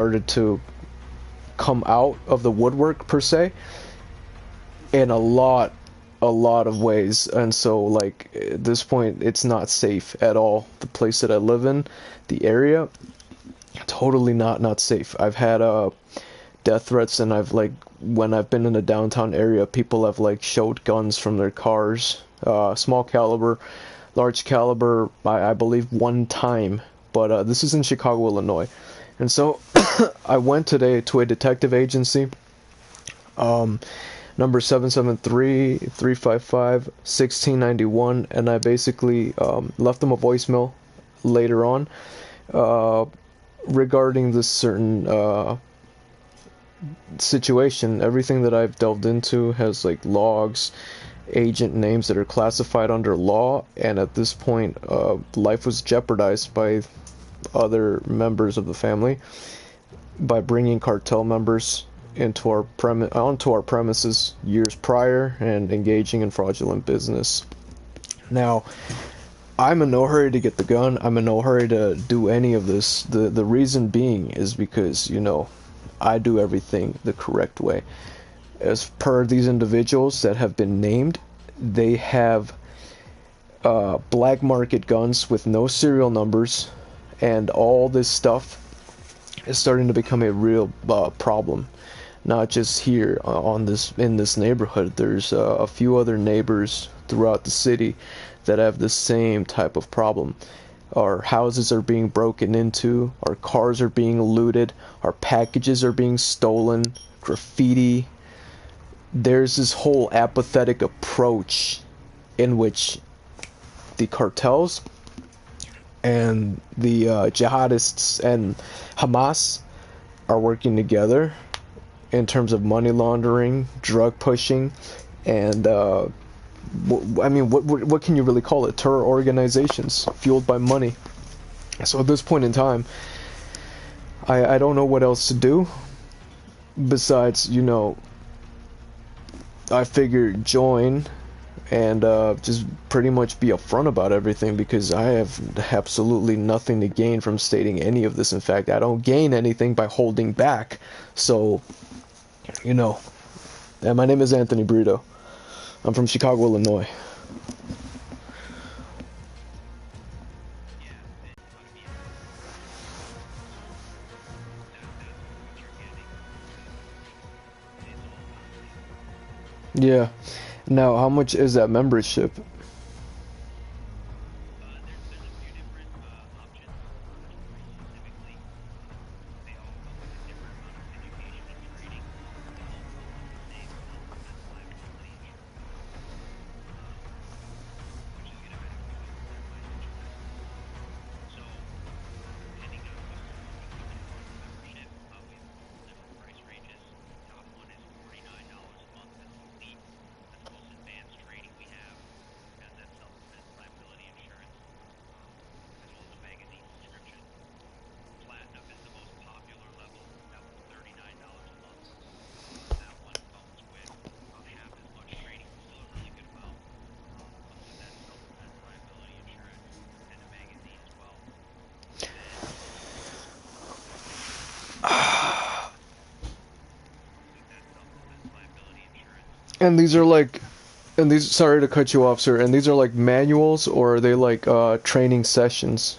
started to come out of the woodwork per se in a lot of ways. And so like at this point it's not safe at all. The place that I live in, the area, totally not safe. I've had death threats, and I've like when I've been in the downtown area, people have like showed guns from their cars, small caliber, large caliber, I believe one time, but this is in Chicago, Illinois. And so I went today to a detective agency, number 773-355-1691, and I basically left them a voicemail later on uh, regarding this certain situation. Everything that I've delved into has like logs, agent names that are classified under law, and at this point, life was jeopardized by other members of the family by bringing cartel members into onto our premises years prior and engaging in fraudulent business. Now, I'm in no hurry to get the gun. I'm in no hurry to do any of this. The reason being is because, I do everything the correct way. As per these individuals that have been named, they have black market guns with no serial numbers, and all this stuff is starting to become a real problem. Not just here in this neighborhood. There's a few other neighbors throughout the city that have the same type of problem. Our houses are being broken into, our cars are being looted, our packages are being stolen, graffiti. There's this whole apathetic approach in which the cartels and the jihadists and Hamas are working together in terms of money laundering, drug pushing, and what can you really call it? Terror organizations fueled by money. So at this point in time, I don't know what else to do besides, I figured join and just pretty much be upfront about everything, because I have absolutely nothing to gain from stating any of this. In fact, I don't gain anything by holding back. So, and my name is Anthony Brito. I'm from Chicago, Illinois. Yeah. Now, how much is that membership? And these are like, and these, sorry to cut you off, sir, and these are like manuals, or are they like training sessions?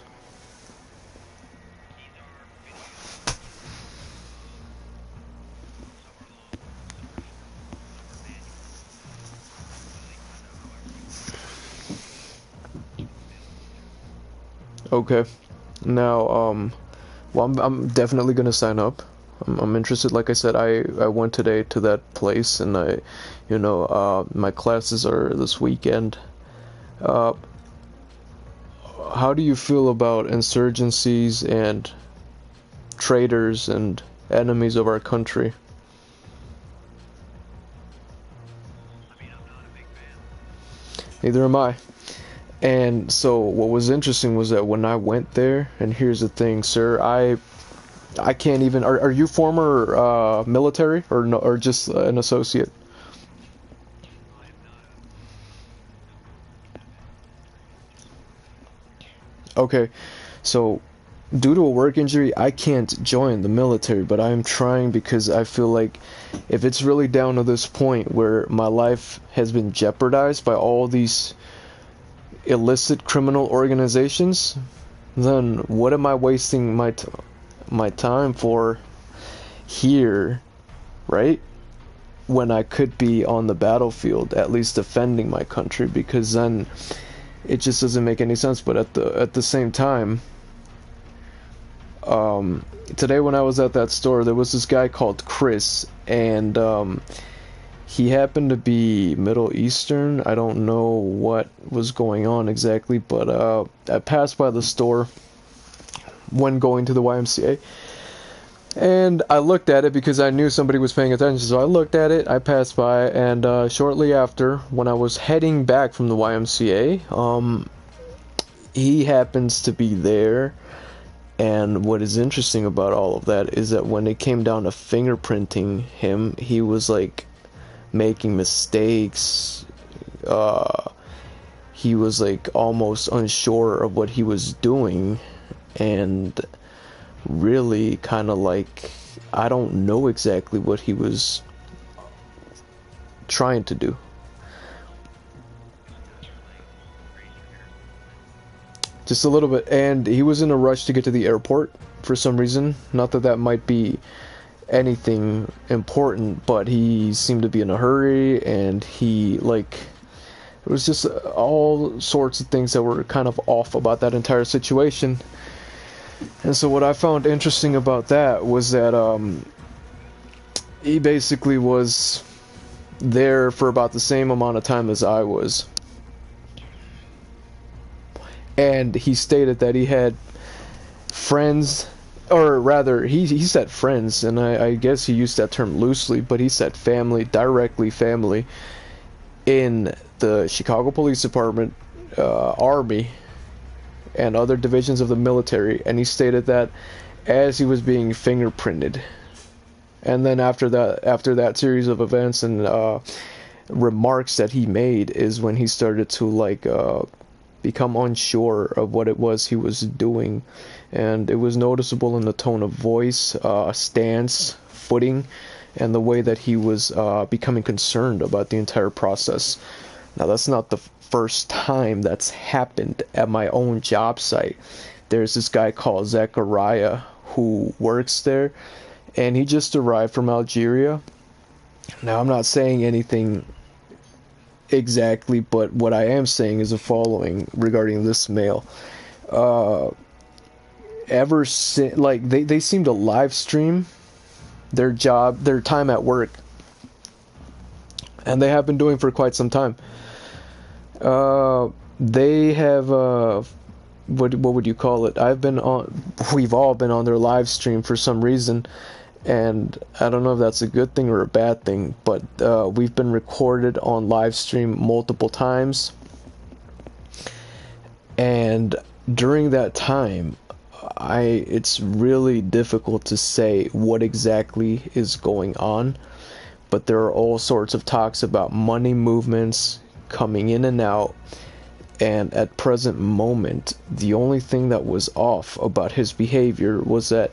Okay. Now, well, I'm definitely gonna sign up. I'm interested. Like I said, I went today to that place, and my classes are this weekend. Uh, how do you feel about insurgencies and traitors and enemies of our country? Neither am I. And so what was interesting was that when I went there, and here's the thing, sir, I can't even. Are you former military, or no, or just an associate? Okay, so due to a work injury, I can't join the military, but I'm trying because I feel like if it's really down to this point where my life has been jeopardized by all these illicit criminal organizations, then what am I wasting my time for here, right? When I could be on the battlefield, at least defending my country, because then it just doesn't make any sense. But at the same time, today when I was at that store, there was this guy called Chris, and he happened to be Middle Eastern. I don't know what was going on exactly, but I passed by the store when going to the YMCA, and I looked at it because I knew somebody was paying attention. So I looked at it, I passed by, and shortly after, when I was heading back from the YMCA, he happens to be there. And what is interesting about all of that is that when it came down to fingerprinting him, he was like making mistakes. He was like almost unsure of what he was doing, and really kind of like, I don't know exactly what he was trying to do. Just a little bit. And he was in a rush to get to the airport for some reason. Not that that might be anything important, but he seemed to be in a hurry, and he, like, it was just all sorts of things that were kind of off about that entire situation. And so what I found interesting about that was that he basically was there for about the same amount of time as I was. And he stated that he had friends, or rather, he said friends, and I guess he used that term loosely, but he said family, directly family, in the Chicago Police Department, Army, and other divisions of the military. And he stated that as he was being fingerprinted, and then after that series of events and remarks that he made is when he started to like become unsure of what it was he was doing. And it was noticeable in the tone of voice, stance, footing, and the way that he was becoming concerned about the entire process. Now, that's not the first time that's happened at my own job site. There's this guy called Zachariah who works there, and he just arrived from Algeria. Now, I'm not saying anything exactly, but what I am saying is the following regarding this male. Ever since, like, they seem to live stream their time at work, and they have been doing for quite some time. They have what would you call it? We've all been on their live stream for some reason, and I don't know if that's a good thing or a bad thing, but we've been recorded on live stream multiple times, and during that time, it's really difficult to say what exactly is going on, but there are all sorts of talks about money movements coming in and out, and at present moment, the only thing that was off about his behavior was that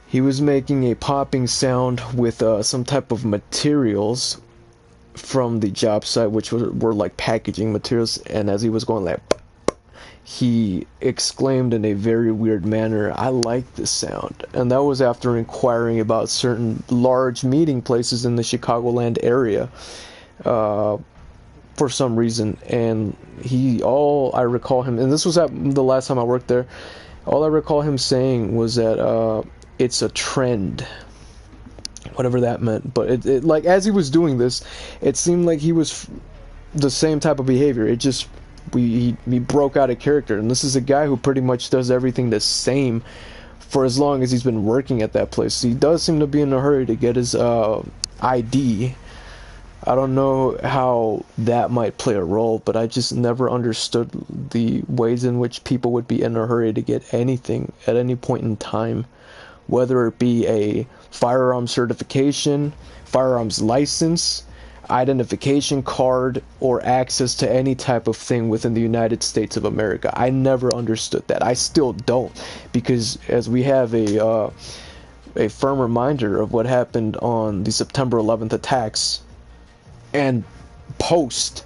he was making a popping sound with some type of materials from the job site, which were like packaging materials, and as he was going like, he exclaimed in a very weird manner, "I like this sound." And that was after inquiring about certain large meeting places in the Chicagoland area for some reason. And all I recall him, and this was at the last time I worked there, all I recall him saying was that it's a trend, whatever that meant. But it like, as he was doing this, it seemed like he was the same type of behavior. It just, he broke out of character. And this is a guy who pretty much does everything the same for as long as he's been working at that place. He does seem to be in a hurry to get his ID. I don't know how that might play a role, but I just never understood the ways in which people would be in a hurry to get anything at any point in time, whether it be a firearm certification, firearms license. identification card or access to any type of thing within the United States of America. I never understood that. I still don't, because as we have a firm reminder of what happened on the September 11th attacks and post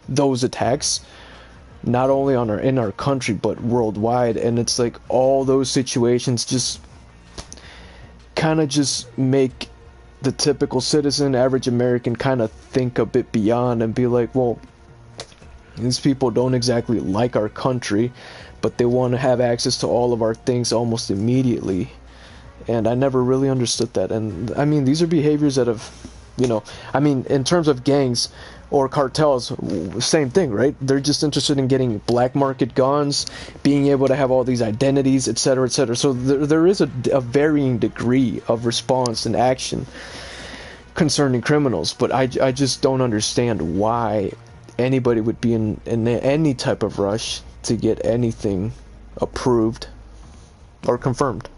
those attacks, not only in our country but worldwide, and it's like all those situations just kind of just make the typical citizen, average American, kind of think a bit beyond and be like, well, these people don't exactly like our country, but they want to have access to all of our things almost immediately. And I never really understood that. And I mean, these are behaviors that have, I mean, in terms of gangs or cartels, same thing, right? They're just interested in getting black market guns, being able to have all these identities, etc., etc. So there is a varying degree of response and action concerning criminals, but I just don't understand why anybody would be in any type of rush to get anything approved or confirmed.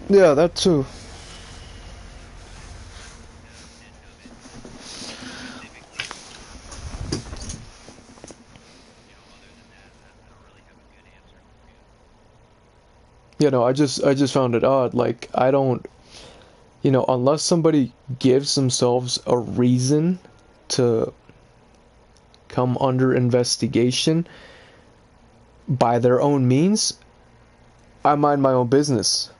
Yeah, that too. I just found it odd. Like, I don't, unless somebody gives themselves a reason to come under investigation by their own means, I mind my own business.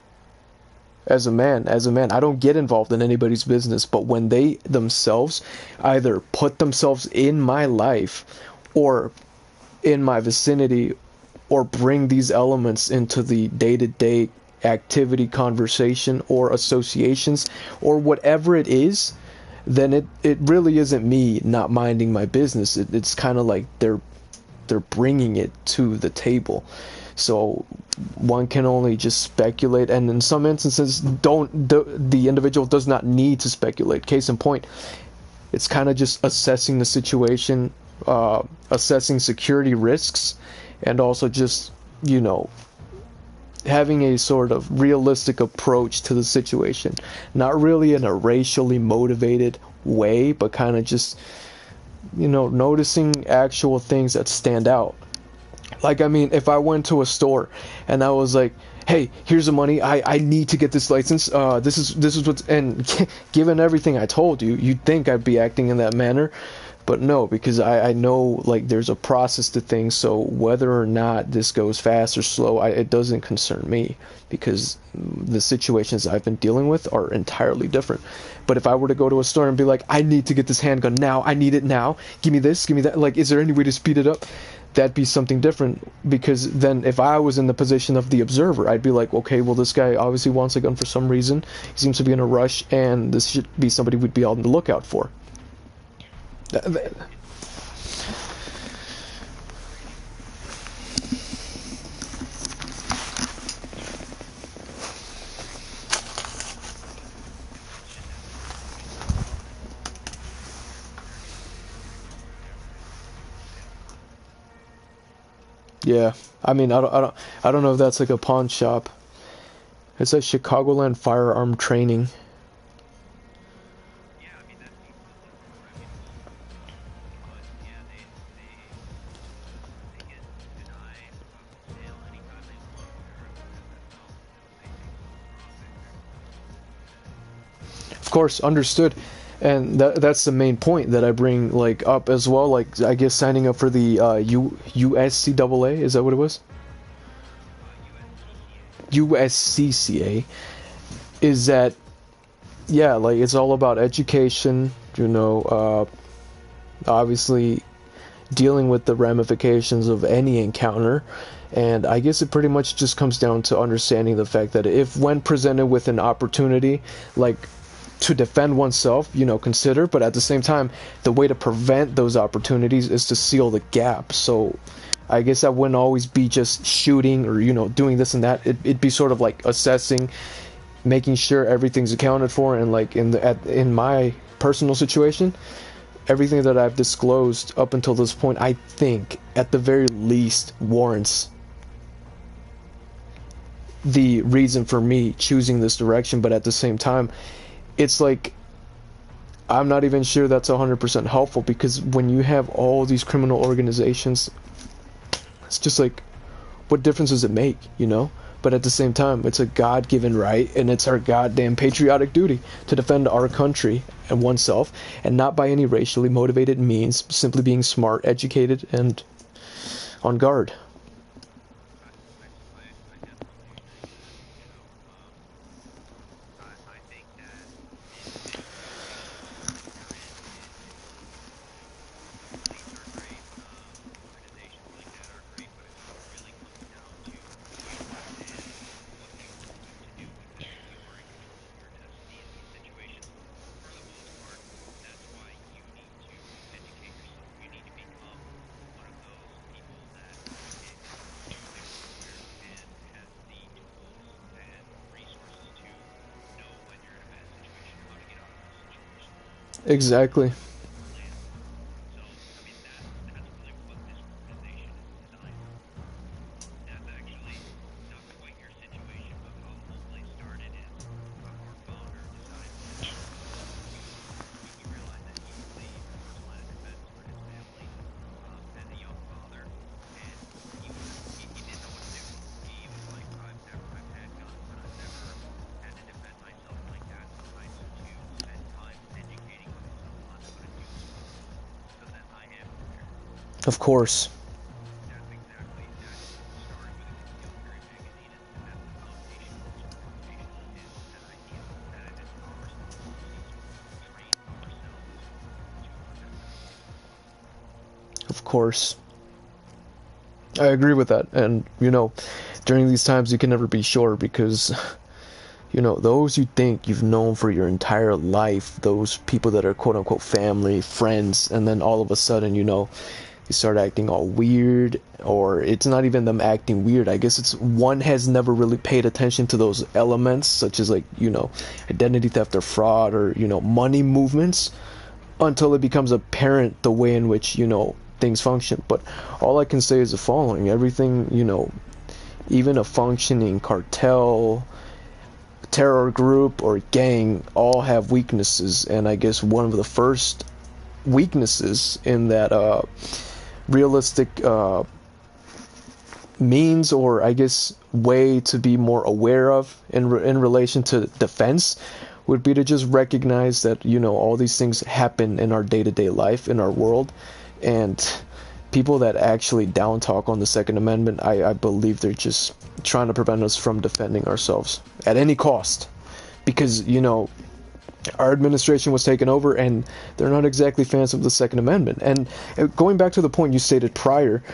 As a man, I don't get involved in anybody's business, but when they themselves either put themselves in my life or in my vicinity or bring these elements into the day-to-day activity, conversation, or associations, or whatever it is, then it really isn't me not minding my business. It's kind of like they're bringing it to the table. So one can only just speculate, and in some instances, the individual does not need to speculate. Case in point, it's kind of just assessing the situation, assessing security risks, and also just, having a sort of realistic approach to the situation. Not really in a racially motivated way, but kind of just, noticing actual things that stand out. Like, I mean, if I went to a store and I was like, hey, here's the money, I need to get this license, this is what's, and given everything I told you, you'd think I'd be acting in that manner, but no, because I know, like, there's a process to things, so whether or not this goes fast or slow, it doesn't concern me, because the situations I've been dealing with are entirely different. But if I were to go to a store and be like, I need to get this handgun now, I need it now, give me this, give me that, like, is there any way to speed it up? That'd be something different, because then if I was in the position of the observer, I'd be like, okay, well, this guy obviously wants a gun for some reason, he seems to be in a rush, and this should be somebody we'd be on the lookout for. Yeah, I mean, I don't know if that's like a pawn shop. It says Chicagoland Firearm Training. Of course, understood. And that's the main point that I bring, like, up as well. Like, I guess signing up for the USCAA, is that what it was? USCCA, is that, yeah, like, it's all about education, obviously dealing with the ramifications of any encounter. And I guess it pretty much just comes down to understanding the fact that if, when presented with an opportunity, like, to defend oneself, consider, but at the same time, the way to prevent those opportunities is to seal the gap. So I guess that wouldn't always be just shooting or, doing this and that. It'd be sort of like assessing, making sure everything's accounted for, and like in my personal situation, everything that I've disclosed up until this point, I think, at the very least, warrants the reason for me choosing this direction. But at the same time, it's like, I'm not even sure that's 100% helpful, because when you have all these criminal organizations, it's just like, what difference does it make, you know? But at the same time, it's a God-given right, and it's our goddamn patriotic duty to defend our country and oneself, and not by any racially motivated means, simply being smart, educated, and on guard. Exactly. Of course. Of course. I agree with that. And, you know, during these times you can never be sure, because, you know, those you think you've known for your entire life, those people that are quote unquote family, friends, and then all of a sudden, you know, they start acting all weird, or it's not even them acting weird. I guess it's one has never really paid attention to those elements, such as, like, you know, identity theft or fraud, or, you know, money movements, until it becomes apparent the way in which, you know, things function. But all I can say is the following: everything, you know, even a functioning cartel, terror group, or gang, all have weaknesses. And I guess one of the first weaknesses in that realistic means, or I guess way to be more aware of in relation to defense, would be to just recognize that, you know, all these things happen in our day-to-day life, in our world, and people that actually down talk on the Second Amendment, I believe they're just trying to prevent us from defending ourselves at any cost, because, you know, our administration was taken over, and they're not exactly fans of the Second Amendment. And going back to the point you stated prior,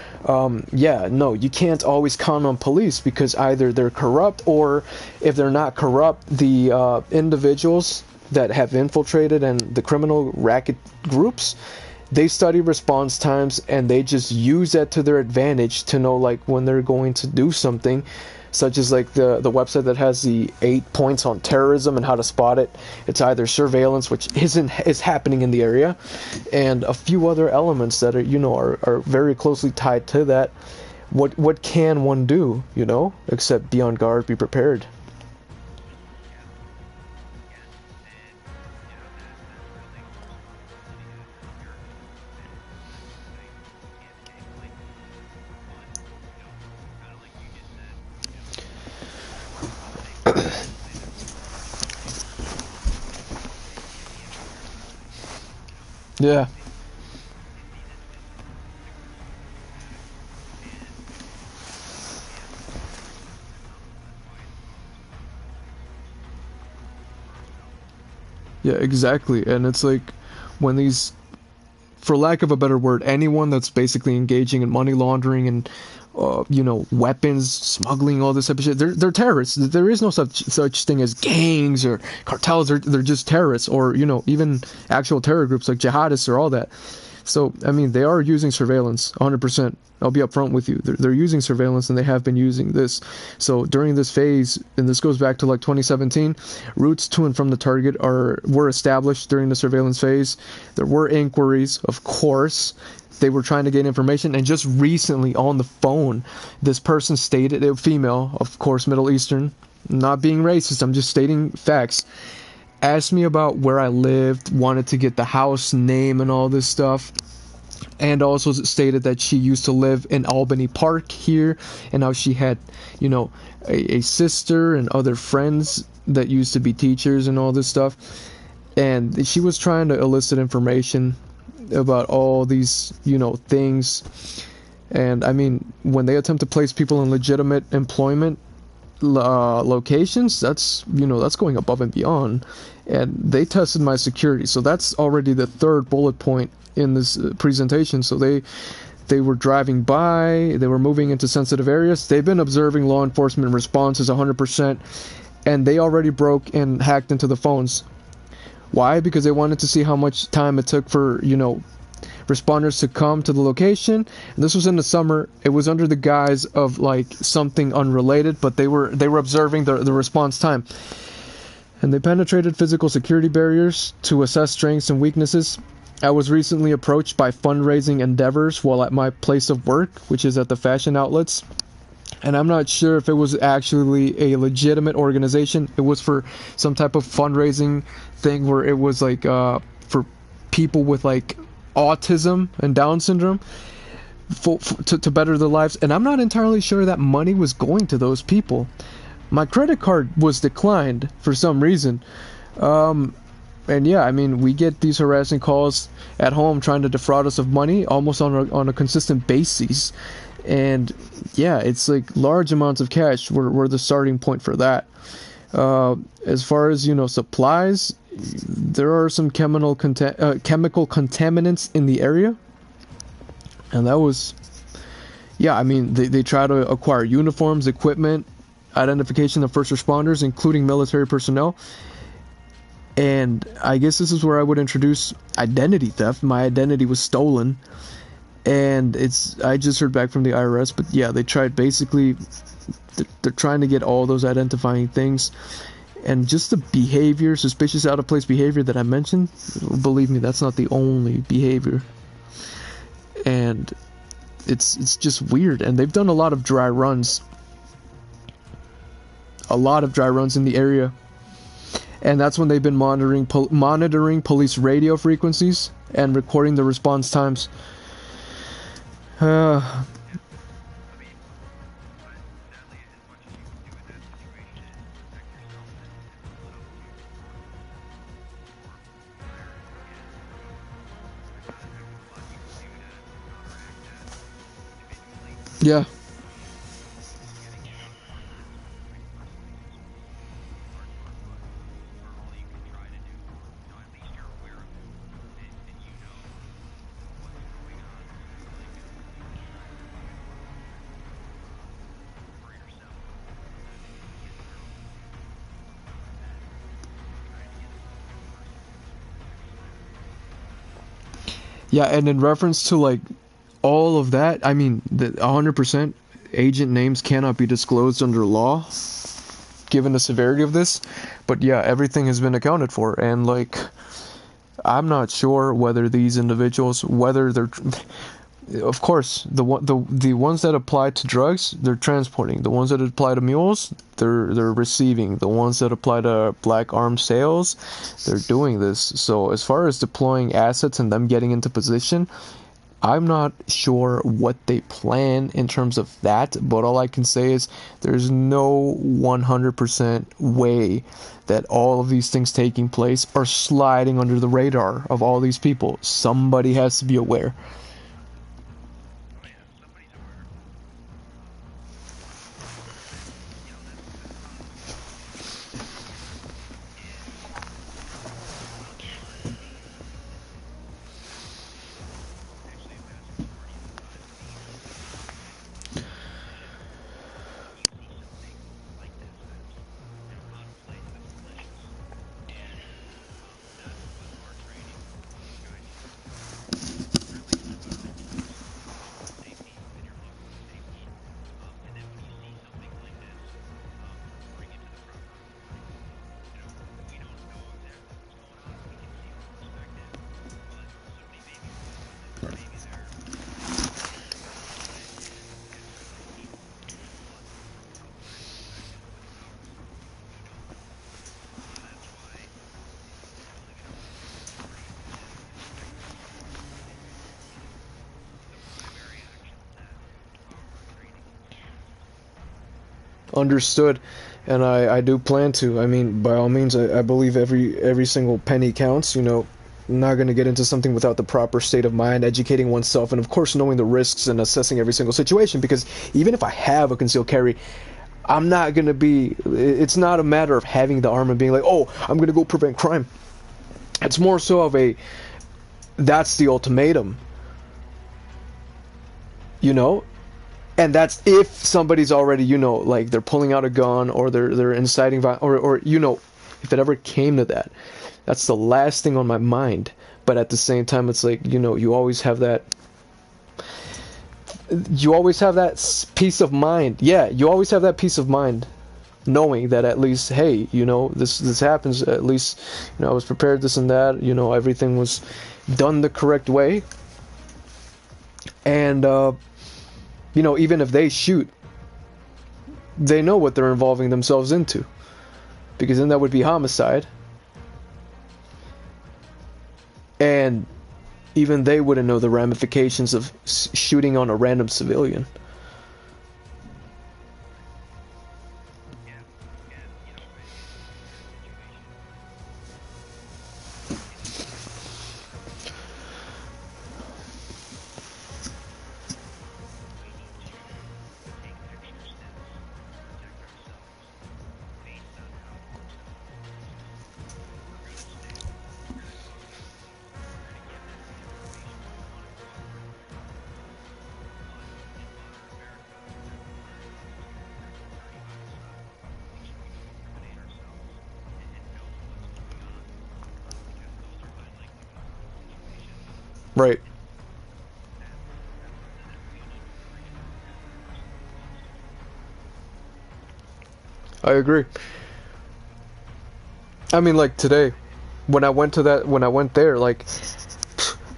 yeah, no, you can't always count on police, because either they're corrupt, or if they're not corrupt, the individuals that have infiltrated and the criminal racket groups, they study response times, and they just use that to their advantage to know, like, when they're going to do something, such as, like, the website that has the 8 points on terrorism and how to spot it. It's either surveillance, which is happening in the area, and a few other elements that are, you know, are very closely tied to that. What can one do, you know, except be on guard, be prepared. Yeah. Yeah, exactly. And it's like, when these, for lack of a better word, anyone that's basically engaging in money laundering and, you know, weapons smuggling, all this type of shit, they're terrorists. There is no such thing as gangs or cartels. They're just terrorists, or, you know, even actual terror groups like jihadists or all that. So, I mean, they are using surveillance, 100%. I'll be upfront with you. They're using surveillance, and they have been using this. So during this phase, and this goes back to like 2017, routes to and from the target were established during the surveillance phase. There were inquiries, of course. They were trying to get information, and just recently on the phone, this person stated, a female, of course, Middle Eastern, not being racist, I'm just stating facts, asked me about where I lived, wanted to get the house name and all this stuff, and also stated that she used to live in Albany Park here, and how she had, you know, a sister and other friends that used to be teachers and all this stuff. And she was trying to elicit information about all these, you know, things. And I mean, when they attempt to place people in legitimate employment locations, that's, you know, that's going above and beyond. And they tested my security, so that's already the third bullet point in this presentation. So they were driving by, they were moving into sensitive areas, they've been observing law enforcement responses 100%, and they already broke and hacked into the phones. Why? Because they wanted to see how much time it took for, you know, responders to come to the location. And this was in the summer. It was under the guise of like something unrelated, but they were observing the response time. And they penetrated physical security barriers to assess strengths and weaknesses. I was recently approached by fundraising endeavors while at my place of work, which is at the fashion outlets. And I'm not sure if it was actually a legitimate organization. It was for some type of fundraising thing where it was like for people with like autism and Down syndrome to better their lives. And I'm not entirely sure that money was going to those people. My credit card was declined for some reason. And yeah, I mean, we get these harassing calls at home trying to defraud us of money almost on a consistent basis. And yeah, it's like large amounts of cash were the starting point for that. As far as, you know, supplies, there are some chemical contaminants in the area. And that was, yeah, I mean, they try to acquire uniforms, equipment, identification of first responders, including military personnel. And I guess this is where I would introduce identity theft. My identity was stolen. And I just heard back from the IRS, but yeah, they tried basically, they're trying to get all those identifying things. And just the behavior, suspicious out of place behavior that I mentioned, believe me, that's not the only behavior. And it's just weird. And they've done a lot of dry runs. A lot of dry runs in the area. And that's when they've been monitoring police radio frequencies and recording the response times. Yeah. Yeah, and in reference to like all of that, I mean, 100% agent names cannot be disclosed under law, given the severity of this. But yeah, everything has been accounted for, and like, I'm not sure whether these individuals, whether they're, of course, the ones that apply to drugs, they're transporting. The ones that apply to mules, they're receiving. The ones that apply to black arms sales, they're doing this. So as far as deploying assets and them getting into position, I'm not sure what they plan in terms of that, but all I can say is there's no 100% way that all of these things taking place are sliding under the radar of all these people. Somebody has to be aware. Understood. And I do plan to. I mean, by all means, I believe every single penny counts. You know, I'm not going to get into something without the proper state of mind, educating oneself, and of course knowing the risks and assessing every single situation. Because even if I have a concealed carry, I'm not going to be. It's not a matter of having the arm and being like, oh, I'm going to go prevent crime. It's more so of a, that's the ultimatum. You know? And that's if somebody's already, you know, like they're pulling out a gun or they're inciting violence, or you know, if it ever came to that, that's the last thing on my mind. But at the same time, it's like, you know, you always have that peace of mind. Yeah, you always have that peace of mind, knowing that at least, hey, you know, this happens. At least, you know, I was prepared, this and that. You know, everything was done the correct way. And you know, even if they shoot, they know what they're involving themselves into, because then that would be homicide, and even they wouldn't know the ramifications of shooting on a random civilian. Right. I agree. I mean, like today, when I went there, like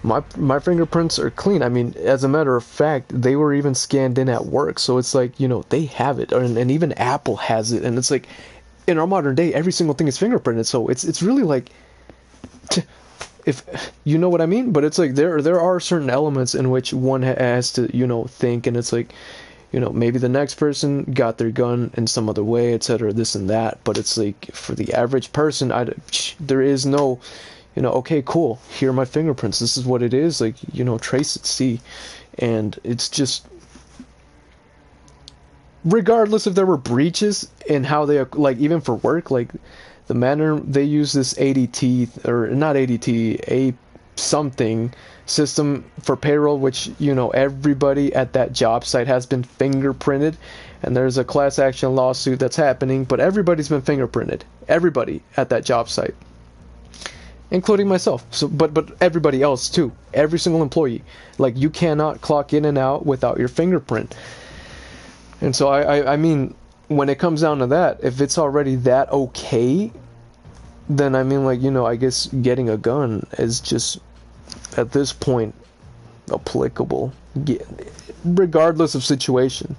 my fingerprints are clean. I mean, as a matter of fact, they were even scanned in at work, so it's like, you know, they have it, and even Apple has it, and it's like, in our modern day, every single thing is fingerprinted, so it's really like, if you know what I mean. But it's like there are certain elements in which one has to, you know, think, and it's like, you know, maybe the next person got their gun in some other way, etc., this and that. But it's like, for the average person, there is no, you know, okay, cool, here are my fingerprints, this is what it is, like, you know, trace it, see. And it's just, regardless if there were breaches in how they, like, even for work, like the manner they use this ADT, or not ADT, a something system for payroll, which, you know, everybody at that job site has been fingerprinted, and there's a class action lawsuit that's happening, but everybody's been fingerprinted, everybody at that job site, including myself. So but everybody else too, every single employee. Like, you cannot clock in and out without your fingerprint. And so I mean, when it comes down to that, if it's already that okay, then I mean, like, you know, I guess getting a gun is just, at this point, applicable, regardless of situation.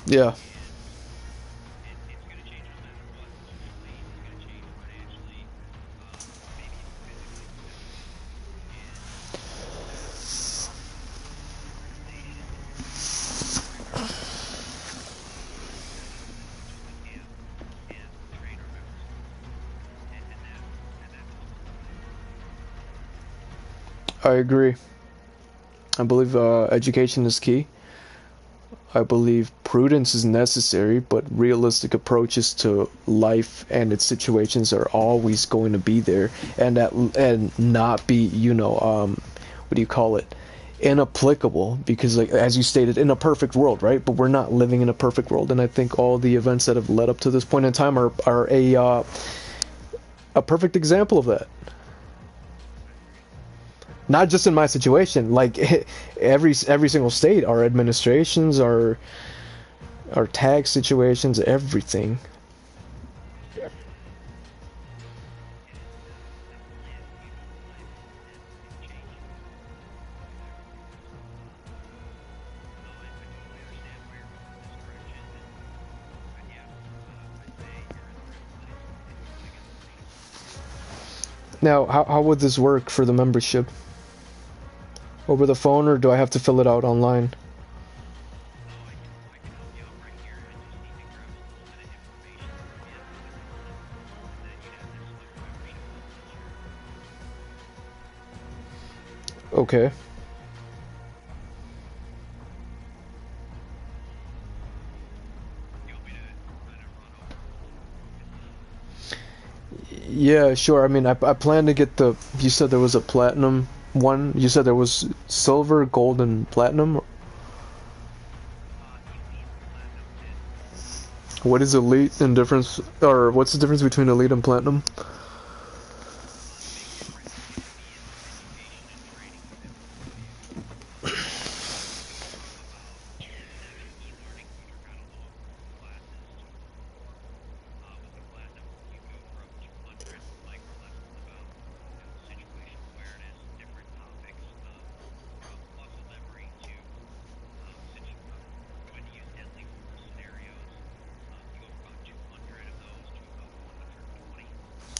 Yeah, I agree. I believe education is key. I believe prudence is necessary, but realistic approaches to life and its situations are always going to be there, and not be, you know, what do you call it? Inapplicable, because, like, as you stated, in a perfect world, right? But we're not living in a perfect world, and I think all the events that have led up to this point in time are a perfect example of that. Not just in my situation, like every single state, our administrations, our tax situations, everything. Now, how would this work for the membership? Over the phone, or do I have to fill it out online? Okay. Yeah, sure. I mean, I plan to get the. You said there was a platinum one. You said there was silver, gold, and platinum. What is elite and difference, or what's the difference between elite and platinum?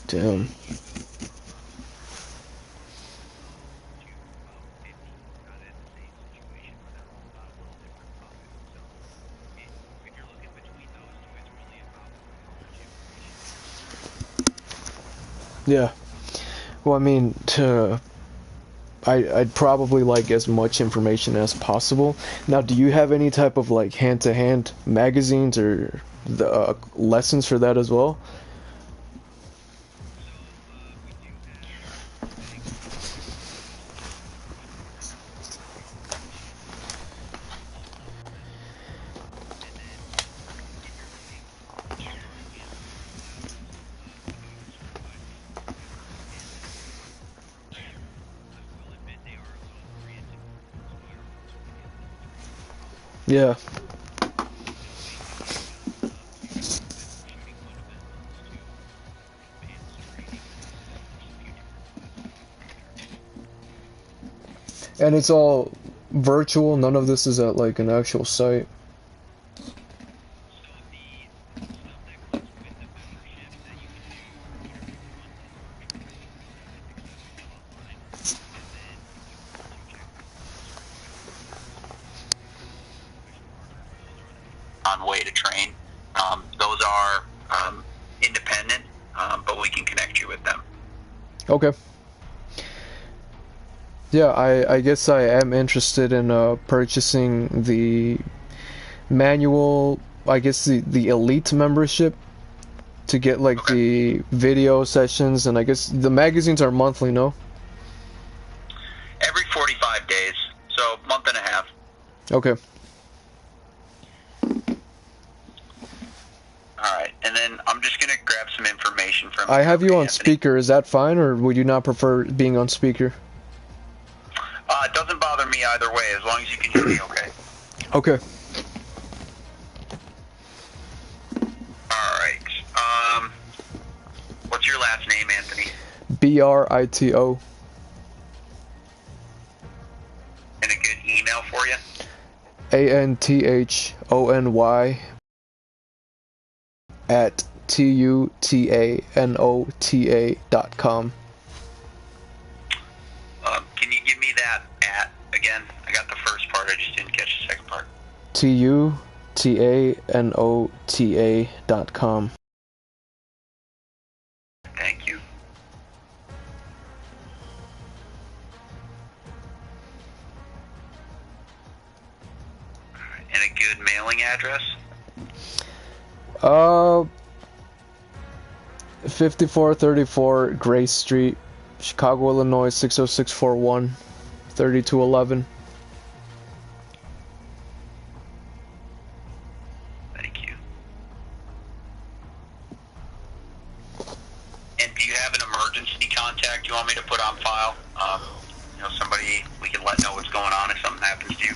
Damn. Yeah. Well, I mean, I'd probably like as much information as possible. Now, do you have any type of like hand-to-hand magazines or the lessons for that as well? Yeah. And it's all virtual. None of this is at like an actual site. On way to train. Those are independent, but we can connect you with them. Okay. Yeah, I guess I am interested in purchasing the manual, I guess the elite membership to get like Okay. the video sessions, and I guess the magazines are monthly, no? Every 45 days, so month and a half. Okay. Alright, and then I'm just going to grab some information from I have you on Anthony. speaker. Is that fine, or would you not prefer being on speaker? It doesn't bother me either way, as long as you can hear me okay. Okay. Alright, what's your last name, Anthony? Brito. And a good email for you? ANTHONY at TUTANOTA.com. Can you give me that at again? I got the first part, I just didn't catch the second part. TUTANOTA.com. Thank you. Alright, and a good mailing address? 5434 Grace Street, Chicago, Illinois 60641, 3211. Thank you. And do you have an emergency contact you want me to put on file? somebody we can let know what's going on if something happens to you?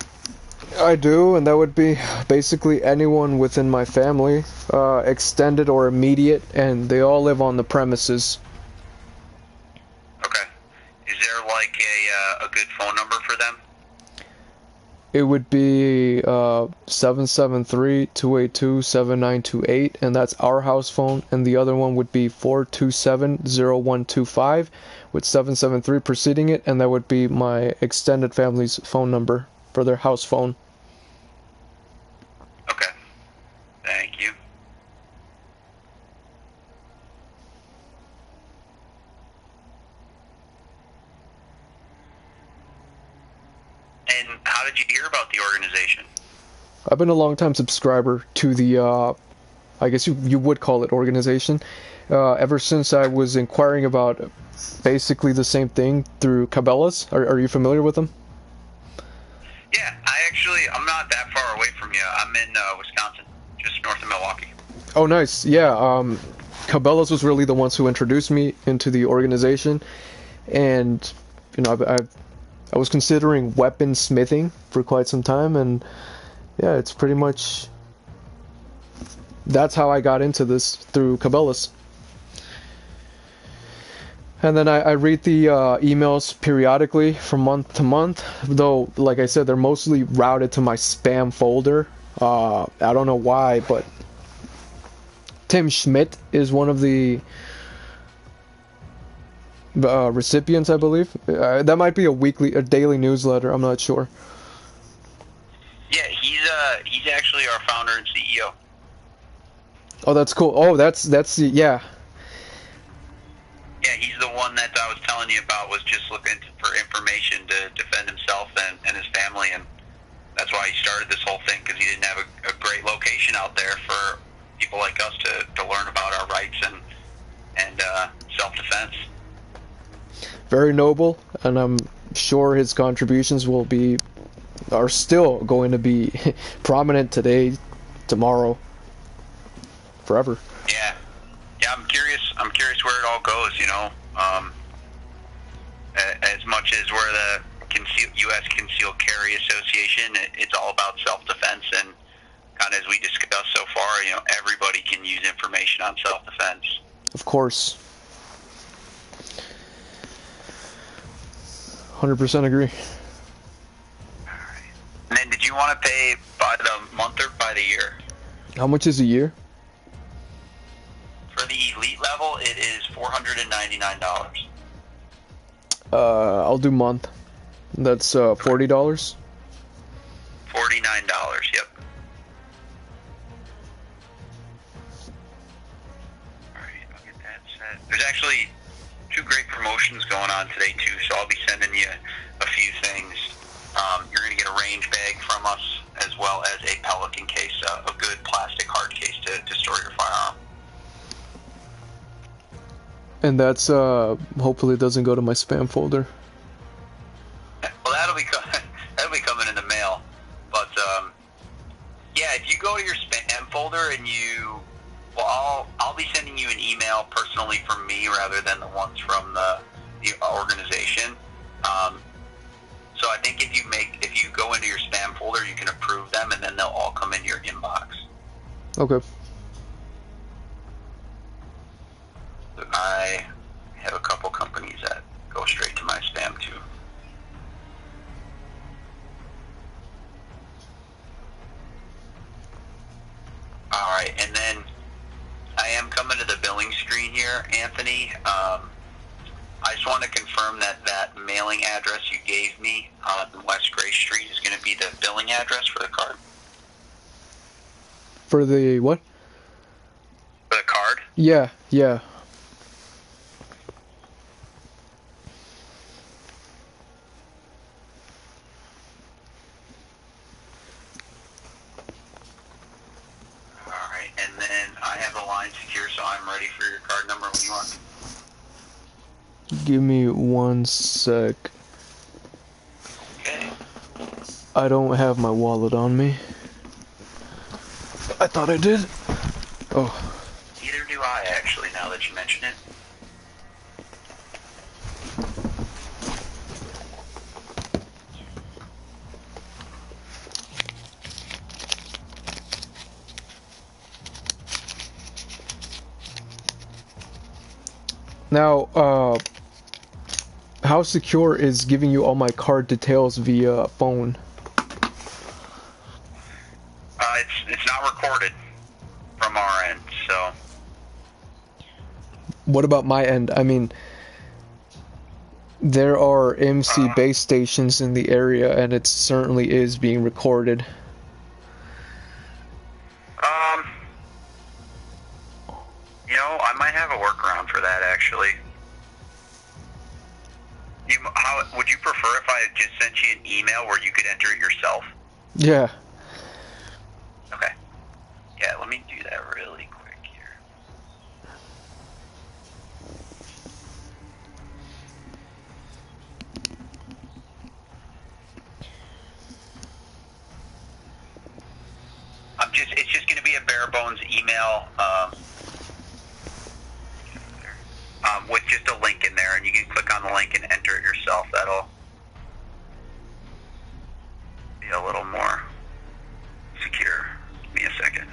I do, and that would be basically anyone within my family, extended or immediate, and they all live on the premises. Okay. Is there like a good phone number for them? It would be 773-282-7928, and that's our house phone, and the other one would be 427-0125 with 773 preceding it, and that would be my extended family's phone number for their house phone. Okay. Thank you. And how did you hear about the organization? I've been a long-time subscriber to the, I guess you would call it organization, ever since I was inquiring about basically the same thing through Cabela's. Are you familiar with them? Yeah, I'm not that far away from you. I'm in Wisconsin, just north of Milwaukee. Oh, nice. Yeah, Cabela's was really the ones who introduced me into the organization, and I was considering weaponsmithing for quite some time, and yeah, it's pretty much that's how I got into this, through Cabela's. And then I read the emails periodically from month to month, though, like I said, they're mostly routed to my spam folder. I don't know why, but Tim Schmidt is one of the recipients, I believe. That might be a daily newsletter. I'm not sure. Yeah, he's actually our founder and CEO. Oh, that's cool. Oh, that's yeah. Yeah, he's the one that I was telling you about. Was just looking for information to defend himself and his family, and that's why he started this whole thing, because he didn't have a great location out there for people like us to learn about our rights and self-defense. Very noble, and I'm sure his contributions are still going to be prominent today, tomorrow, forever. Yeah, I'm curious where it all goes. As much as we're the U.S. Concealed Carry Association, it's all about self-defense, and kind of as we discussed so far, everybody can use information on self-defense. Of course. 100% agree. Alright. And then did you want to pay by the month or by the year? How much is a year? For the elite level, it is $499. I'll do month. That's $40. $49, yep. Alright, I'll get that set. There's actually 2 great promotions going on today too, so I'll be sending you a few things. You're going to get a range bag from us, as well as a Pelican case, a good plastic hard case to store your firearm. And that's hopefully it doesn't go to my spam folder. Well, that'll be coming in the mail. But yeah, if you go to your spam folder and I'll be sending you an email personally from me rather than the ones from the organization. So I think if you go into your spam folder, you can approve them, and then they'll all come into your inbox. Okay. I have a couple companies that go straight to my spam too. Alright, and then I am coming to the billing screen here, Anthony. I just want to confirm that mailing address you gave me on West Gray Street is going to be the billing address for the card. For the what? For the card? Yeah. Alright, and then I have the line secure, so I'm ready for your card number when you want. Give me 1 sec. Okay. I don't have my wallet on me. I thought I did. Oh. Neither do I, actually, now that you mention it. Now, how secure is giving you all my card details via phone? It's not recorded from our end, so. What about my end? I mean, there are MC base stations in the area, and it certainly is being recorded. You know, I might have a workaround for that, actually. How would you prefer if I just sent you an email where you could enter it yourself? Yeah. Okay. Yeah, let me do that really quick here. It's just going to be a bare bones email, with just a link in there, and you can click on the link and enter it yourself. That'll be a little more secure. Give me a second.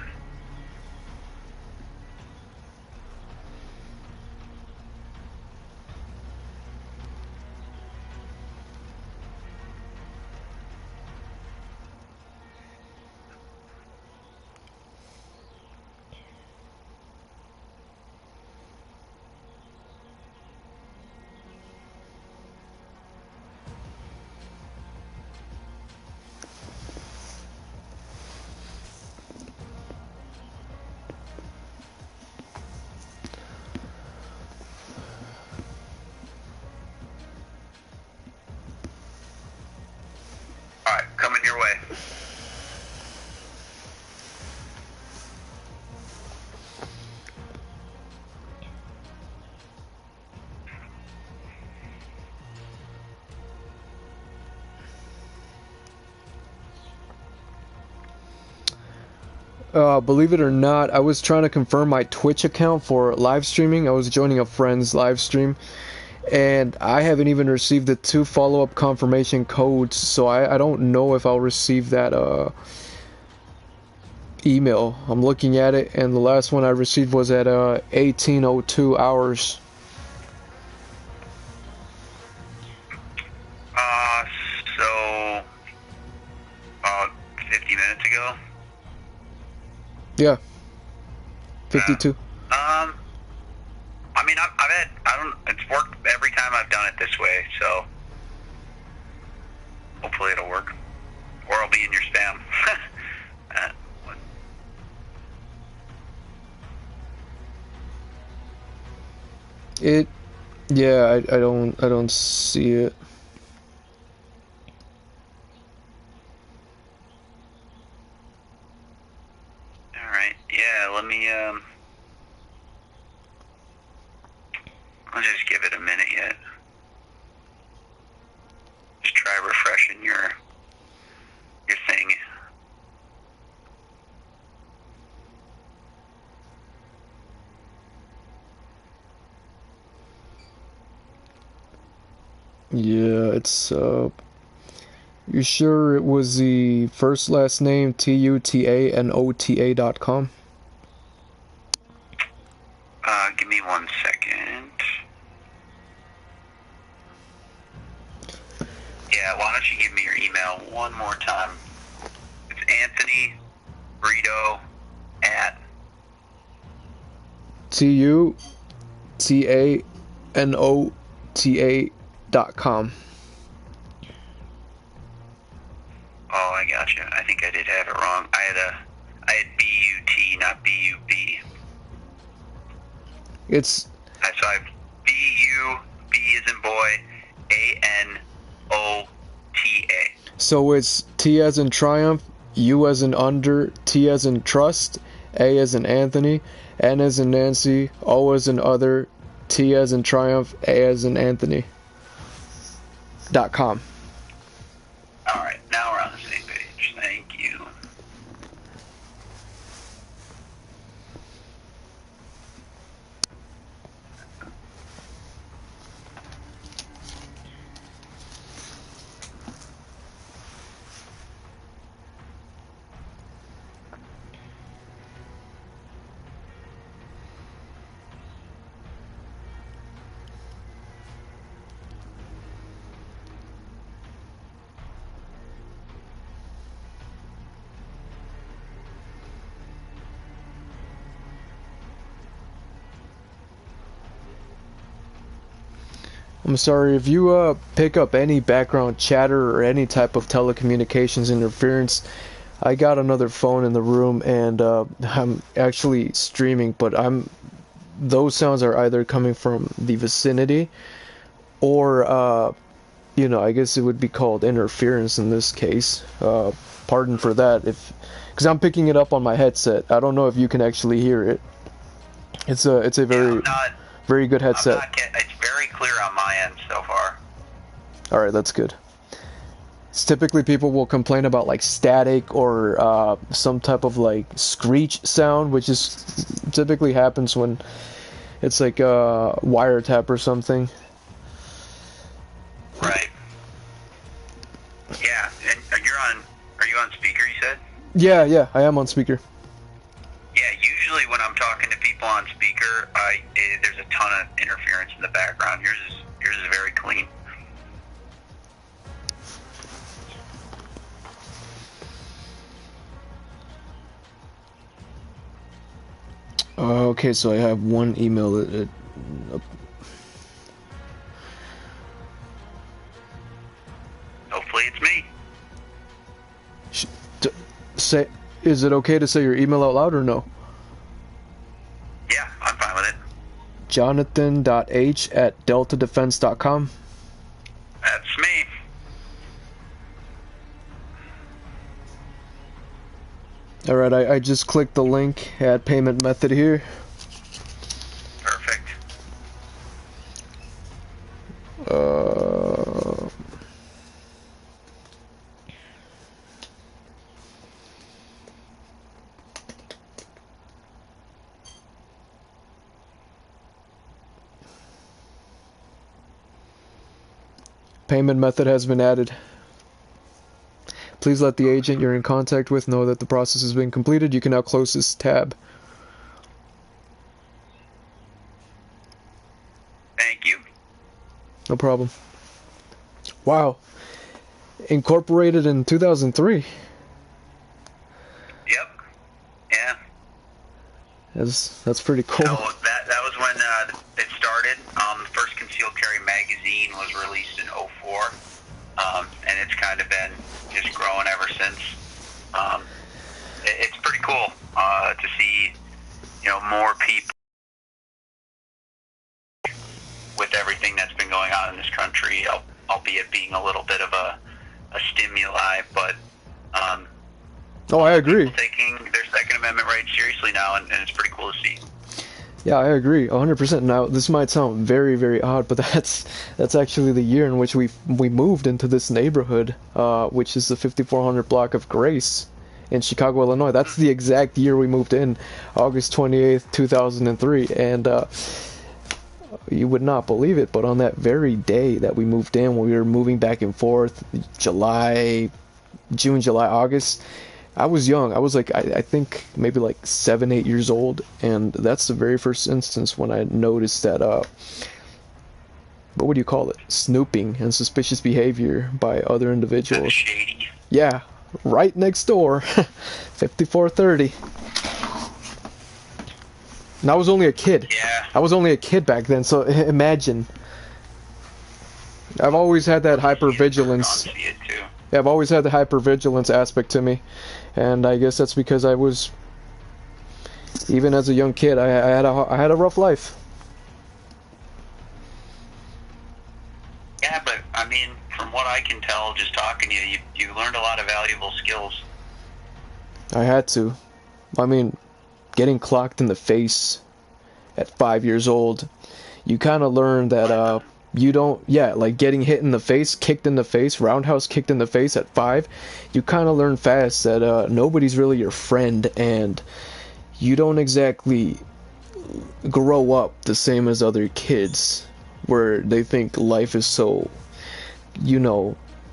Alright, coming your way. Believe it or not, I was trying to confirm my Twitch account for live streaming. I was joining a friend's live stream, and I haven't even received the 2 follow-up confirmation codes, so I don't know if I'll receive that email. I'm looking at it, and the last one I received was at 18:02 hours. So about 50 minutes ago. Yeah. 52. I mean, it's worked every time I've done it this way, so hopefully it'll work. Or I'll be in your spam. Yeah, I don't see it. Alright, yeah, let me, I'll just give it a minute yet. Just try refreshing your thing. Yeah, it's you sure it was the first last name TUTANOTA.com? Give me 1 second. Yeah, why don't you give me your email one more time? It's Anthony Brito at TUTANOTA.com. Oh, I gotcha. I think I did have it wrong. I had B-U-T, not B-U-B. It's... So I have B-U, B as in boy, A-N-O-T-A. So it's T as in triumph, U as in under, T as in trust, A as in Anthony, N as in Nancy, O as in other, T as in triumph, A as in Anthony. .com. Alright, now we're on the same page. Thank you. I'm sorry, if you pick up any background chatter or any type of telecommunications interference, I got another phone in the room and I'm actually streaming, but those sounds are either coming from the vicinity or you know, I guess it would be called interference in this case. Pardon for that, because I'm picking it up on my headset. I don't know if you can actually hear it. It's a very good headset. It's very clear on my end so far. All right, that's good. It's typically people will complain about like static or some type of like screech sound, which is typically happens when it's like a wiretap or something. Right. Yeah, and are you on speaker, you said? Yeah, I am on speaker. Yeah, usually when I'm talking to people on speaker, there's a ton of interference in the background. Yours is very clean. Okay, so I have one email that Hopefully it's me. say, is it okay to say your email out loud or no? Yeah, I'm fine with it. Jonathan.h@deltadefense.com. That's me. Alright, I just clicked the link, add payment method here. Perfect. Payment method has been added. Please let the agent you're in contact with know that the process has been completed. You can now close this tab. Thank you. No problem. Wow. Incorporated in 2003. Yep. Yeah. That's pretty cool. So that was when it started. The first concealed carry magazine was released in '04, and it's kind of been just growing ever since. It's pretty cool to see, more people with everything that's been going on in this country, albeit being a little bit of a stimuli, but oh, I agree. taking their Second Amendment rights seriously now, and it's pretty cool to see. Yeah, I agree 100%. Now, this might sound very, very odd, but that's actually the year in which we moved into this neighborhood, which is the 5400 block of Grace in Chicago, Illinois. That's the exact year we moved in, August 28th, 2003, and you would not believe it, but on that very day that we moved in, when we were moving back and forth, June, July, August, I was young. I was like, I think maybe like 7, 8 years old, and that's the very first instance when I noticed that, what would you call it? Snooping and suspicious behavior by other individuals. Shady. Yeah, right next door, 5430. And I was only a kid. Yeah. I was only a kid back then, so imagine. I've always had that hypervigilance. Yeah, I've always had the hypervigilance aspect to me, and I guess that's because I was, even as a young kid, I had a rough life. Yeah, but I mean, from what I can tell, just talking to you, you learned a lot of valuable skills. I had to. I mean, getting clocked in the face at 5 years old, you kind of learn that you don't, yeah, like getting hit in the face, kicked in the face, roundhouse kicked in the face at 5, you kind of learn fast that nobody's really your friend, and you don't exactly grow up the same as other kids, where they think life is so,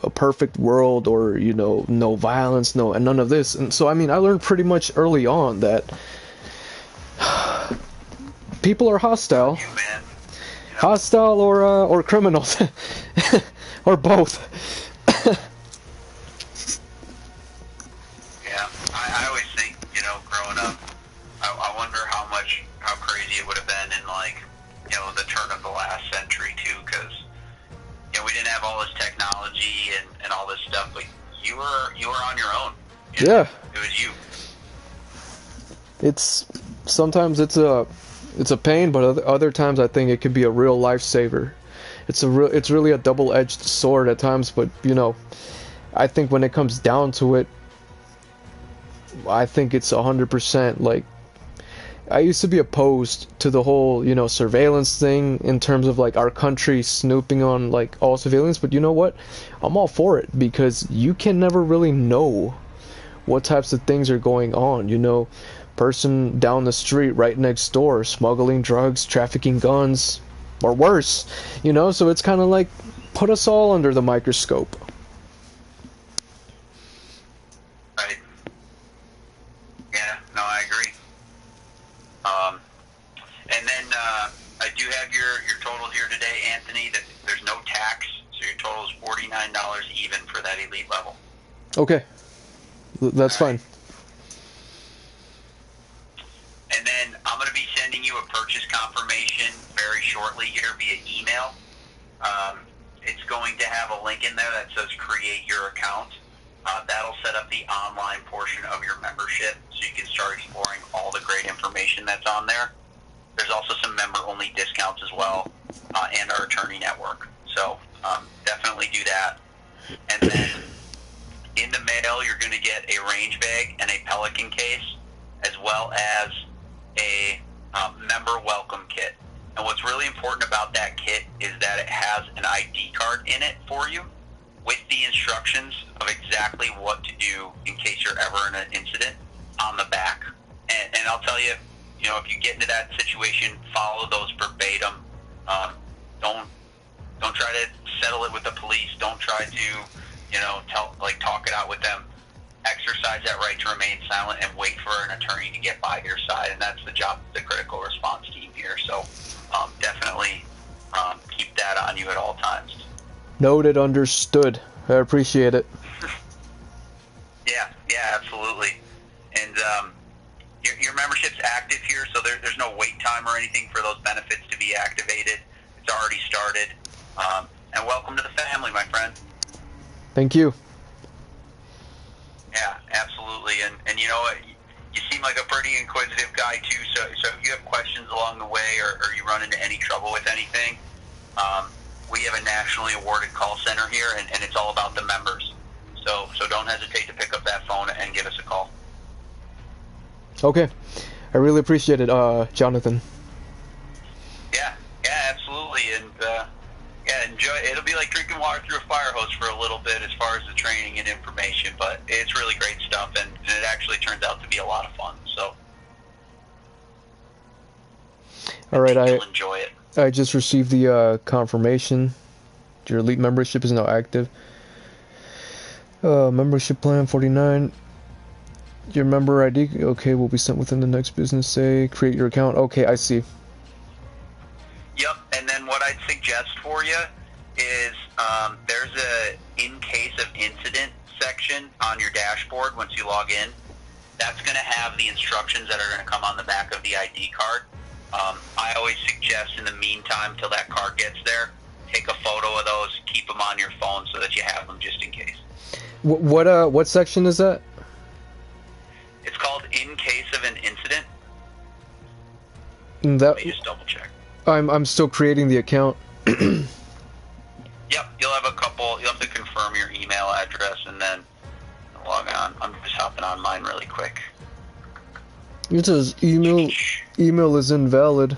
a perfect world, or, no violence, and none of this. And so, I mean, I learned pretty much early on that people are hostile. Hostile or criminals, or both. Yeah, I always think, growing up, I wonder how crazy it would have been in, like, the turn of the last century, too, because didn't have all this technology and all this stuff, but you were on your own. Yeah. It was you. Sometimes it's a pain, but other times I think it could be a real lifesaver. It's really a double-edged sword at times, but you know, I think when it comes down to it, I think it's 100%. Like, I used to be opposed to the whole, you know, surveillance thing in terms of like our country snooping on like all civilians, but you know what? I'm all for it because you can never really know what types of things are going on, you know. Person down the street right next door smuggling drugs, trafficking guns, or worse, you know. So it's kind of like put us all under the microscope. Right. Yeah, no, I agree. And then I do have your total here today, Anthony, that there's no tax, so your total is $49 even for that elite level. Okay, that's fine. And then I'm going to be sending you a purchase confirmation very shortly here via email. It's going to have a link in there that says create your account. That'll set up the online portion of your membership so you can start exploring all the great information that's on there. There's also some member-only discounts as well, and our attorney network. So definitely do that. And then in the mail, you're going to get a range bag and a Pelican case, as well as a member welcome kit. And what's really important about that kit is that it has an ID card in it for you with the instructions of exactly what to do in case you're ever in an incident on the back. And I'll tell you, you know, if you get into that situation, follow those verbatim. Don't try to settle it with the police. Don't try to, you know, talk it out with them. Exercise that right to remain silent and wait for an attorney to get by your side, and that's the job of the critical response team here. So definitely keep that on you at all times. Noted, understood. I appreciate it. Yeah, absolutely. And your membership's active here, so there's no wait time or anything for those benefits to be activated. It's already started. And welcome to the family, my friend. Thank you. Yeah, absolutely. And you know what? You seem like a pretty inquisitive guy, too, so if you have questions along the way or you run into any trouble with anything, we have a nationally awarded call center here, and it's all about the members. So don't hesitate to pick up that phone and give us a call. Okay. I really appreciate it, Jonathan. Yeah, absolutely. And enjoy. It'll be like drinking water through a fire hose for a little bit as far as the training and information, but it's really great stuff, and it actually turns out to be a lot of fun. So, all right, you'll enjoy it. I just received the confirmation. Your elite membership is now active. Membership plan 49. Your member ID, okay, will be sent within the next business day. Create your account. Okay, I see. Yep, and then what I'd suggest for you is there's a in case of incident section on your dashboard once you log in. That's going to have the instructions that are going to come on the back of the ID card. I always suggest in the meantime, till that card gets there, take a photo of those, keep them on your phone so that you have them just in case. What section is that? It's called in case of an incident. That, let me just double check. I'm still creating the account. Yep, you'll have to confirm your email address and then log on. I'm just hopping on mine really quick. It says email is invalid.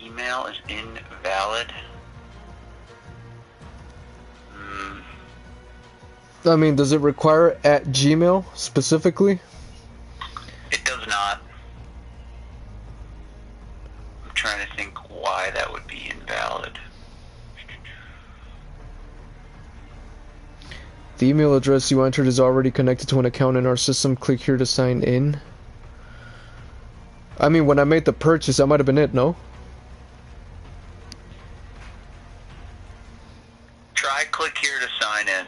Email is invalid. I mean, does it require @Gmail specifically? It does not. I'm trying to think why that would be invalid. The email address you entered is already connected to an account in our system. Click here to sign in. I mean, when I made the purchase, that might have been it, no? Try click here to sign in.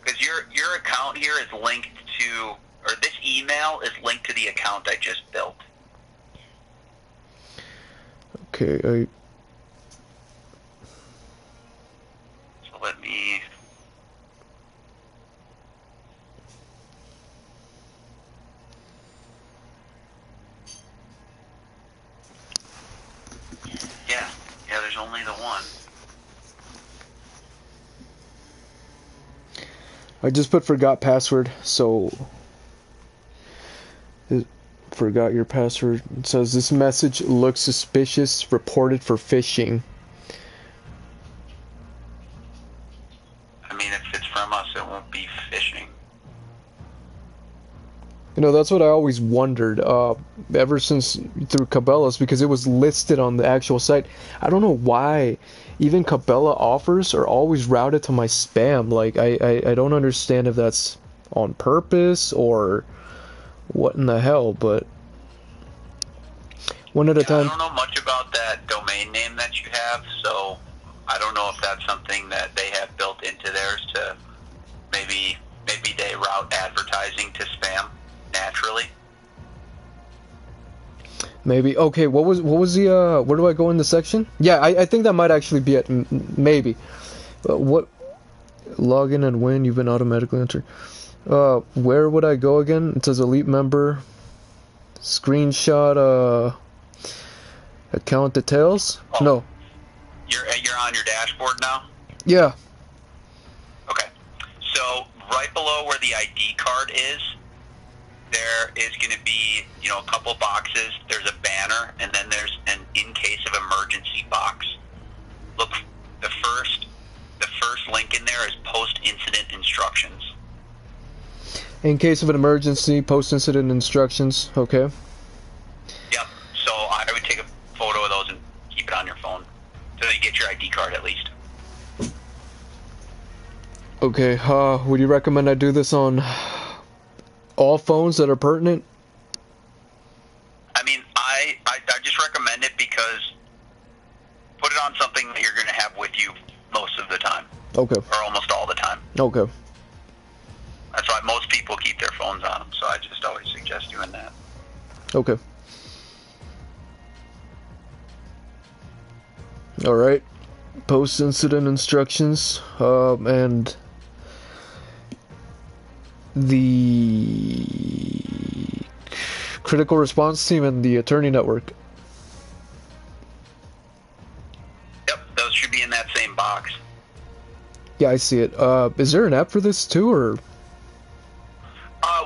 Because your account here is linked to, or this email is linked to the account I just built. Okay, So let me... Yeah, there's only the one. I just put forgot password, so forgot your password. It says this message looks suspicious, reported for phishing. I mean, if it's from us, it won't be phishing. You know, that's what I always wondered, ever since through Cabela's, because it was listed on the actual site. I don't know why even Cabela offers are always routed to my spam. Like, I don't understand if that's on purpose or what in the hell, but one at a time. I don't know much about that domain name that you have, so I don't know if that's something that they have built into theirs to maybe they route advertising to spam naturally. Maybe. Okay, what was the where do I go in the section? Yeah, I think that might actually be it. Maybe. What login and when you've been automatically entered. Where would I go again? It says elite member, screenshot account details. Oh, no. You're on your dashboard now? Yeah. Okay. So right below where the ID card is, there is going to be, a couple boxes. There's a banner, and then there's an in case of emergency box. Look, the first link in there is post-incident instructions. In case of an emergency, post-incident instructions. Okay. Yep. So I would take a photo of those and keep it on your phone so you get your ID card at least. Okay. Would you recommend I do this on all phones that are pertinent? I mean, I just recommend it because put it on something that you're going to have with you most of the time. Okay. Or almost all the time. Okay. That's why most people keep their phones on them, so I just always suggest doing that. Okay. Alright. Post-incident instructions, and the critical response team and the attorney network. Yep, those should be in that same box. Yeah, I see it. Is there an app for this too, or?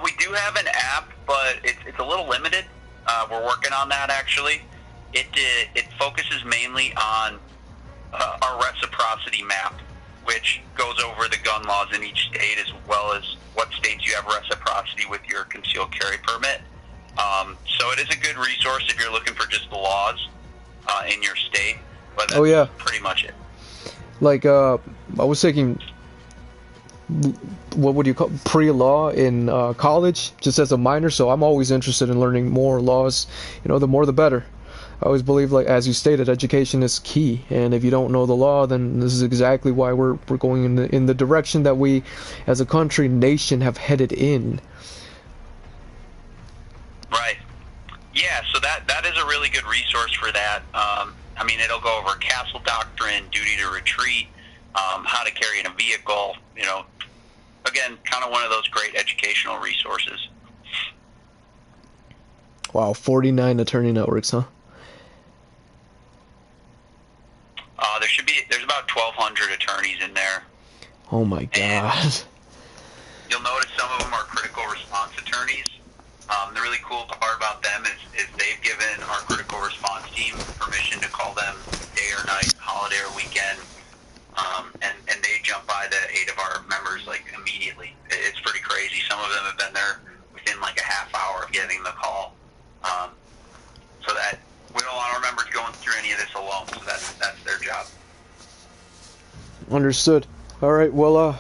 We do have an app, but it's a little limited. We're working on that, actually. It focuses mainly on our reciprocity map, which goes over the gun laws in each state, as well as what states you have reciprocity with your concealed carry permit. So it is a good resource if you're looking for just the laws in your state, but that's pretty much it. Like, I was thinking, what would you call pre-law in college, just as a minor, so I'm always interested in learning more laws. The more the better. I always believe, like as you stated, education is key, and if you don't know the law, then this is exactly why we're going in the direction that we, as a country, nation, have headed in. Right. Yeah, so that is a really good resource for that. I mean, it'll go over castle doctrine, duty to retreat, how to carry in a vehicle, again, kind of one of those great educational resources. Wow, 49 attorney networks, huh? There's about 1,200 attorneys in there. Oh my god. And you'll notice some of them are critical response attorneys. The really cool part about them is they've given our critical response team permission to call them day or night, holiday or weekend, and they jump by the aid of our members like immediately. It's pretty crazy. Some of them have been there within like a half hour of getting the call. So that we don't want our members going through any of this alone. So that's their job. Understood. All right. Well,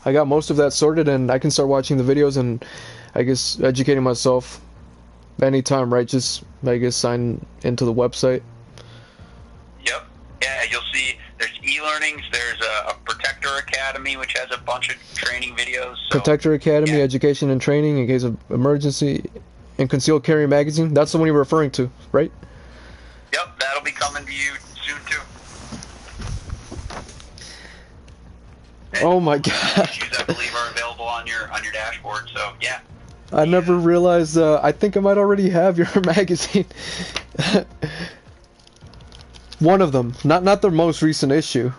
I got most of that sorted, and I can start watching the videos and I guess educating myself anytime, right? Just I guess sign into the website. Yep. Yeah, you'll see there's e-learnings, there's a Protector Academy, which has a bunch of training videos. So, Protector Academy, education and training in case of emergency, and concealed carry magazine. That's the one you're referring to, right? Yep, that'll be coming to you soon too. Oh my god. Issues, I believe, are available on your dashboard. So yeah. I never realized. I think I might already have your magazine. One of them, not the most recent issue.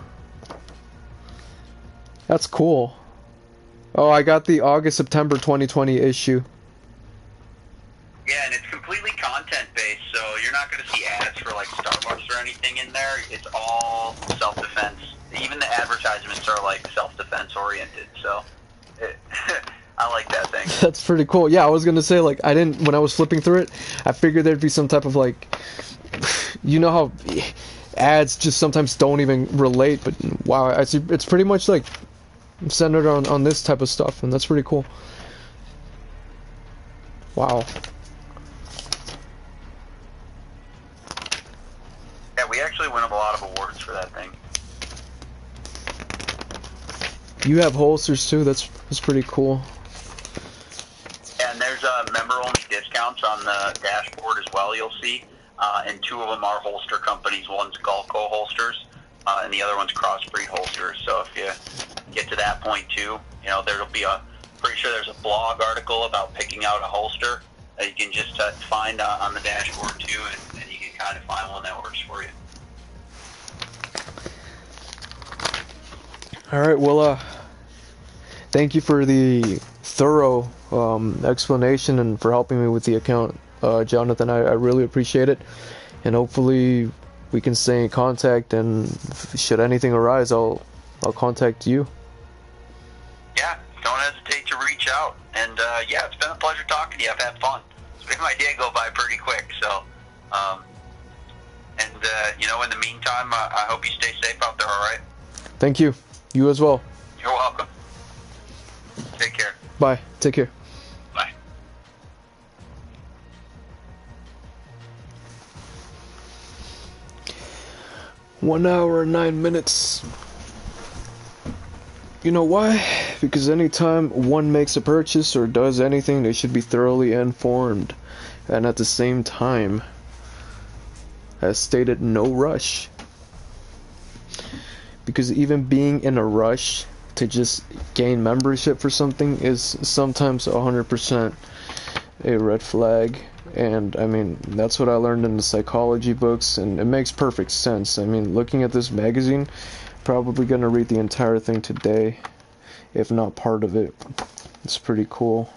That's cool. Oh, I got the August-September 2020 issue. Yeah, and it's completely content-based, so you're not going to see ads for, like, Starbucks or anything in there. It's all self-defense. Even the advertisements are, like, self-defense oriented, so I like that thing. That's pretty cool. Yeah, I was gonna say, like, when I was flipping through it, I figured there'd be some type of, like, you know how ads just sometimes don't even relate, but wow, I see it's pretty much, like, centered on this type of stuff, and that's pretty cool. Wow. Yeah, we actually win a lot of awards for that thing. You have holsters too. That's pretty cool. Yeah, and there's member-only discounts on the dashboard as well. You'll see, and two of them are holster companies. One's Gulco Holsters, and the other one's Crossbreed Holsters. So if you get to that point too, you know, there'll be pretty sure there's a blog article about picking out a holster that you can just find on the dashboard too, and you can kind of find one that works for you. All right. Well, thank you for the thorough explanation and for helping me with the account, Jonathan. I really appreciate it, and hopefully we can stay in contact. And should anything arise, I'll contact you. Yeah, don't hesitate to reach out. And yeah, it's been a pleasure talking to you. I've had fun. It's made my day go by pretty quick. So, you know, in the meantime, I hope you stay safe out there. All right. Thank you. You as well. You're welcome. Take care. Bye. Take care. Bye. One hour and 9 minutes. You know why? Because anytime one makes a purchase or does anything, they should be thoroughly informed. And at the same time, as stated, no rush. Because even being in a rush to just gain membership for something is sometimes 100% a red flag. And I mean, that's what I learned in the psychology books, and it makes perfect sense. I mean, looking at this magazine, probably gonna read the entire thing today, if not part of it. It's pretty cool.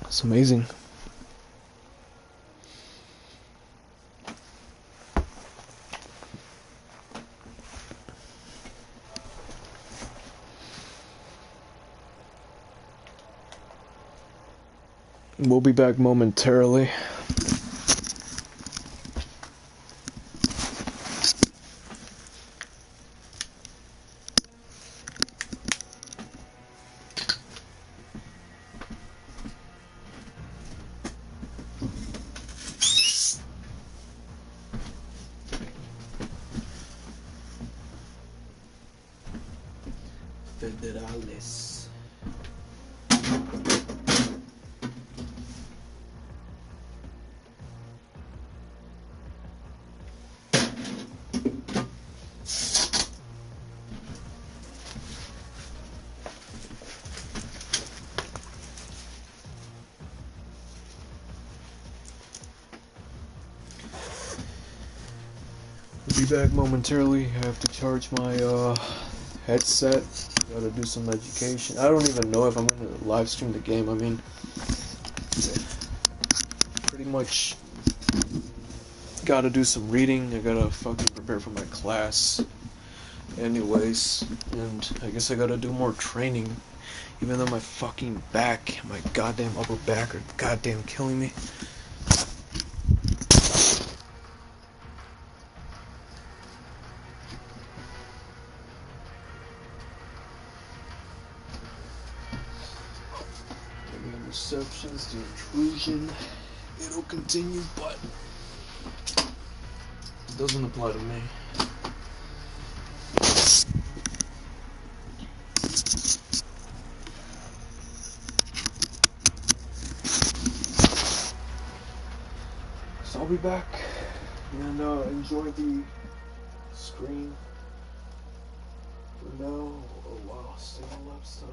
It's amazing. We'll be back momentarily. Federales. Be back momentarily. I have to charge my headset. Gotta do some education. I don't even know if I'm gonna live stream the game. I mean, pretty much gotta do some reading. I gotta fucking prepare for my class anyways, and I guess I gotta do more training, even though my fucking back, my goddamn upper back are goddamn killing me. Interceptions, the intrusion, it'll continue, but it doesn't apply to me. I'll be back and enjoy the screen. For now, oh wow, stay on lapse time.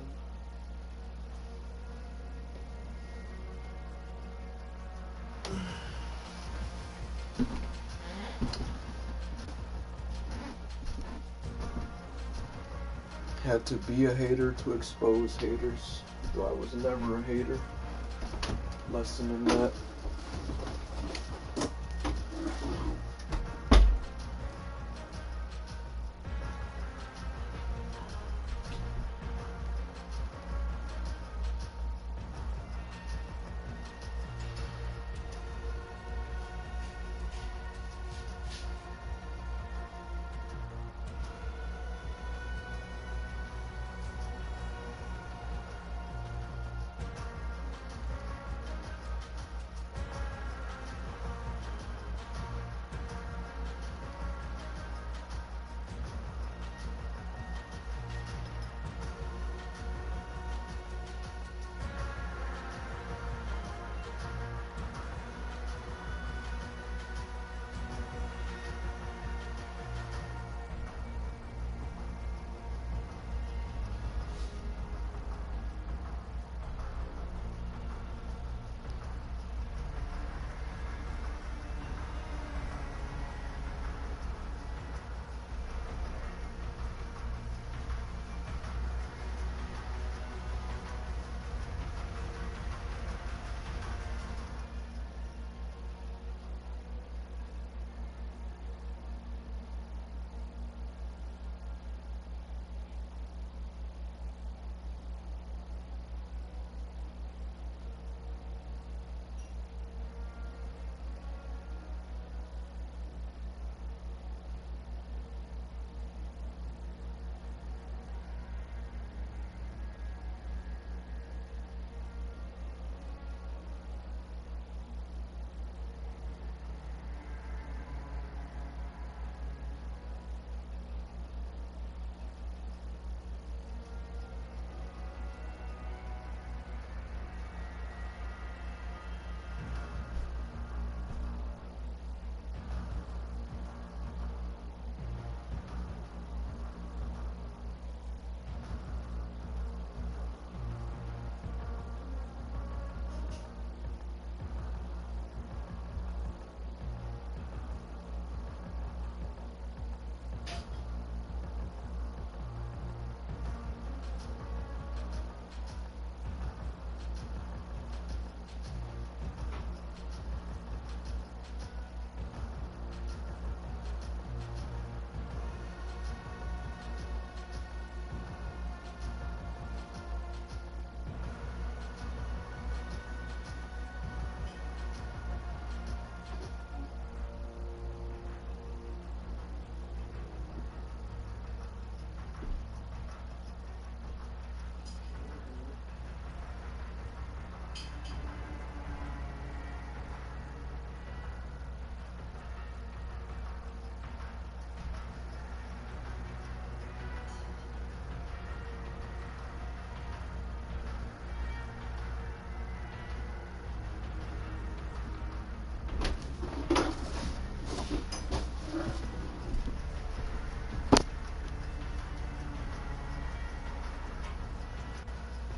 Had to be a hater to expose haters, though I was never a hater. Lesson in that.